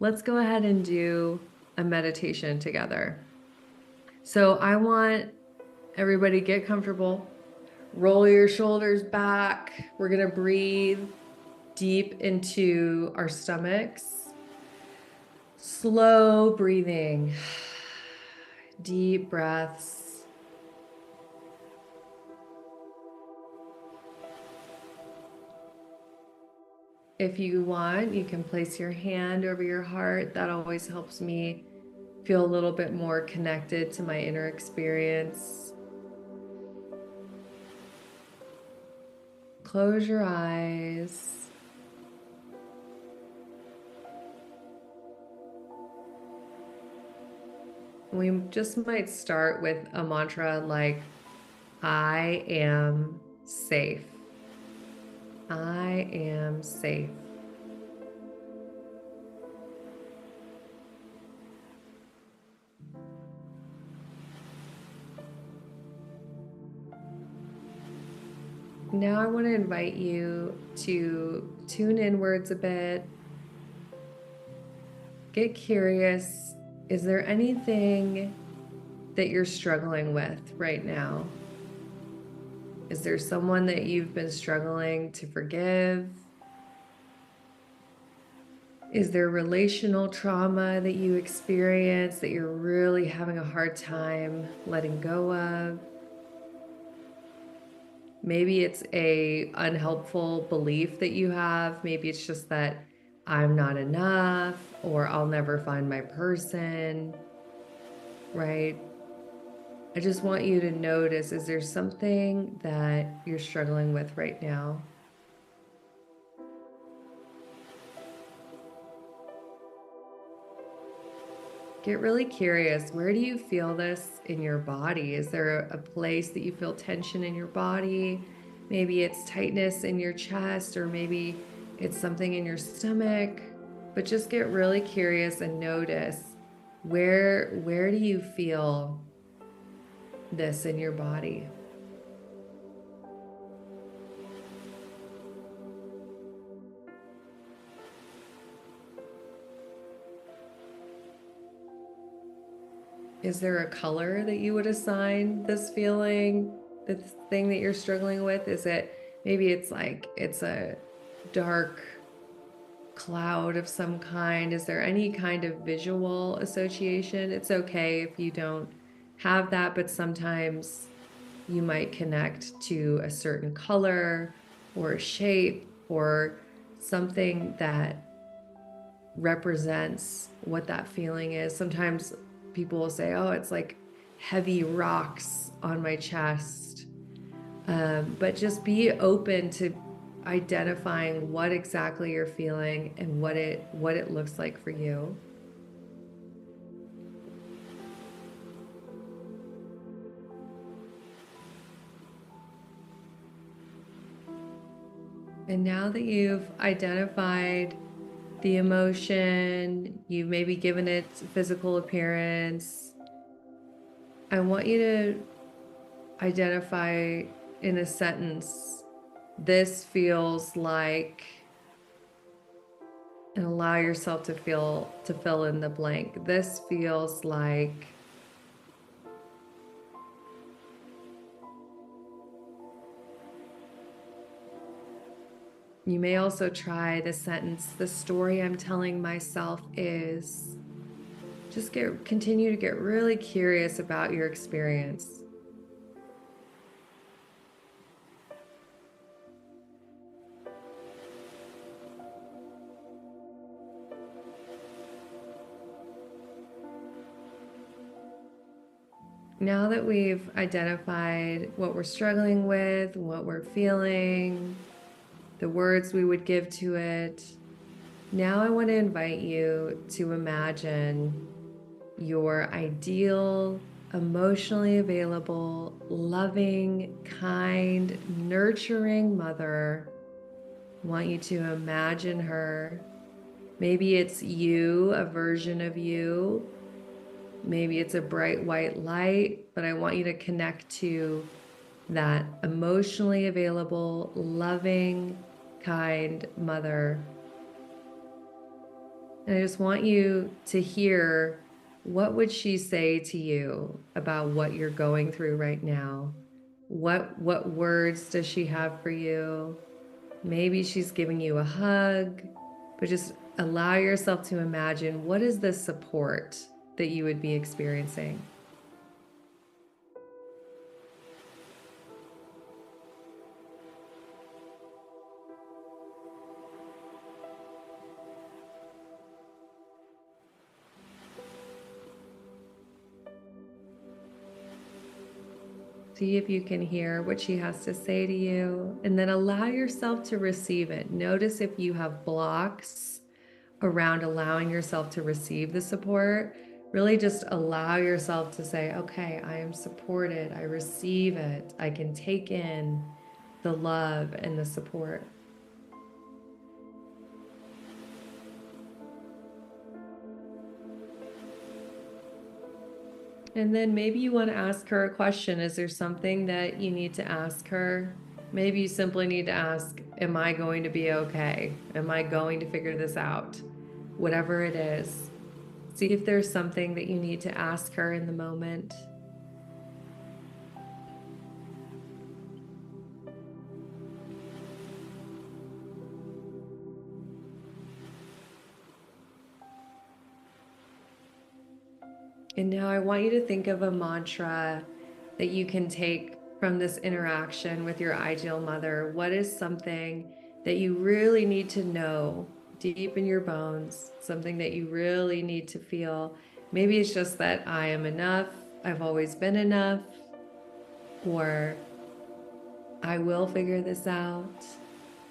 let's go ahead and do a meditation together. So I want everybody to get comfortable. Roll your shoulders back. We're going to breathe deep into our stomachs. Slow breathing. Deep breaths. If you want, you can place your hand over your heart. That always helps me feel a little bit more connected to my inner experience. Close your eyes. We just might start with a mantra like, I am safe. I am safe. Now I want to invite you to tune inwards a bit. Get curious. Is there anything that you're struggling with right now? Is there someone that you've been struggling to forgive? Is there relational trauma that you experience that you're really having a hard time letting go of? Maybe it's a unhelpful belief that you have. Maybe it's just that I'm not enough or I'll never find my person, right? I just want you to notice, is there something that you're struggling with right now? Get really curious. Where do you feel this in your body? Is there a place that you feel tension in your body? Maybe it's tightness in your chest, or maybe it's something in your stomach. But just get really curious and notice where do you feel this in your body? Is there a color that you would assign this feeling, this thing that you're struggling with? Is it, maybe it's like it's a dark cloud of some kind? Is there any kind of visual association? It's okay if you don't have that, but sometimes you might connect to a certain color or a shape or something that represents what that feeling is. Sometimes people will say, oh, it's like heavy rocks on my chest. But just be open to identifying what exactly you're feeling and what it looks like for you. And now that you've identified the emotion, you've maybe given it physical appearance, I want you to identify in a sentence, this feels like, and allow yourself to fill in the blank. This feels like. You may also try the sentence, the story I'm telling myself is. Just continue to get really curious about your experience. Now that we've identified what we're struggling with, what we're feeling, the words we would give to it, now I want to invite you to imagine your ideal, emotionally available, loving, kind, nurturing mother. I want you to imagine her. Maybe it's you, a version of you. Maybe it's a bright white light, but I want you to connect to that emotionally available, loving, kind mother. And I just want you to hear, what would she say to you about what you're going through right now? What words does she have for you? Maybe she's giving you a hug, but just allow yourself to imagine, what is the support that you would be experiencing? See if you can hear what she has to say to you, and then allow yourself to receive it. Notice if you have blocks around allowing yourself to receive the support. Really just allow yourself to say, okay, I am supported. I receive it. I can take in the love and the support. And then maybe you want to ask her a question. Is there something that you need to ask her? Maybe you simply need to ask, am I going to be okay? Am I going to figure this out? Whatever it is, see if there's something that you need to ask her in the moment. And now I want you to think of a mantra that you can take from this interaction with your ideal mother. What is something that you really need to know deep in your bones, something that you really need to feel? Maybe it's just that I am enough, I've always been enough, or I will figure this out.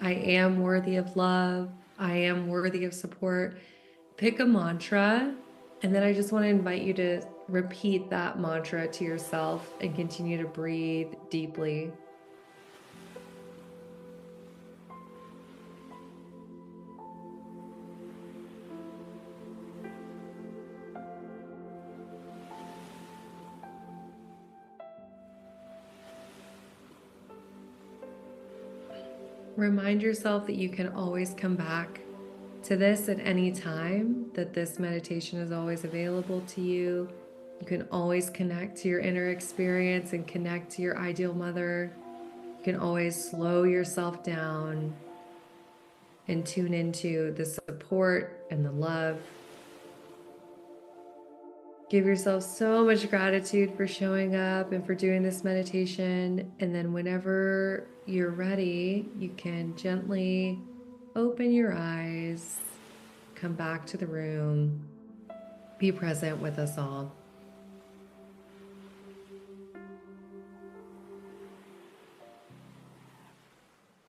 I am worthy of love. I am worthy of support. Pick a mantra, and then I just want to invite you to repeat that mantra to yourself and continue to breathe deeply. Remind yourself that you can always come back to this at any time, that this meditation is always available to you. You can always connect to your inner experience and connect to your ideal mother. You can always slow yourself down and tune into the support and the love. Give yourself so much gratitude for showing up and for doing this meditation. And then whenever you're ready, you can gently open your eyes, come back to the room, be present with us all.